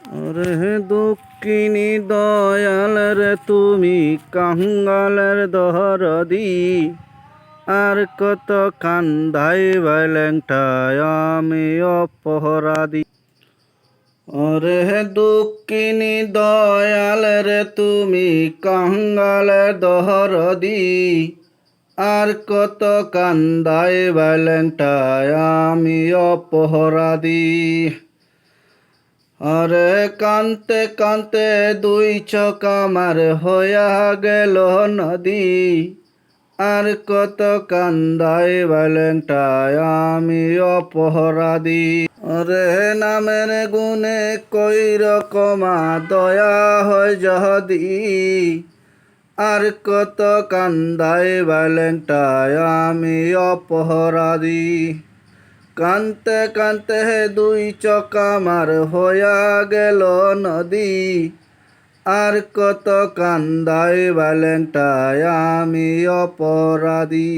ওরে দক্ষিণী দয়াল রে তুমি কাঙ্গালের দরদি, আর কত কান্দাই ল্যাংটায় আমি অপরাধী। ওরে দক্ষিণী দয়াল রে তুমি কাঙ্গালের দরদি, আর কত কান্দাই ল্যাংটায় আমি অপরাধী। আরে কান্তে কান্তে দুই চোখ আমার হইয়া গেল নদী, আর কত কান্দাই ল্যাংটায় আমি অপরাধী। আরে নামের গুণে কই রকমা দয়া হয় যদি, আর কত কান্দাই ল্যাংটায় আমি অপরাধী। কান্তে কান্তে দুই চোখ আমার হইয়া গেল নদী, আর কত কান্দাই ল্যাংটায় আমি অপরাধী।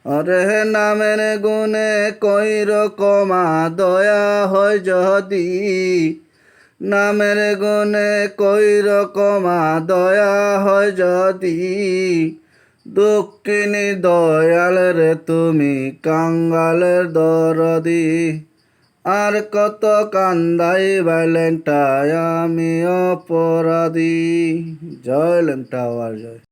আরে নামের গুণে কই রকমা দয়া হয় যদি, নামের গুণে কই রকমা দয়া হয় যদি, দক্ষিণী দয়াল রে তুমি কাঙ্গালের দরদি, আর কত কান্দাই ল্যাংটায় আমি অপরাধী। জয় ল্যাংটা আওয়ার জয়।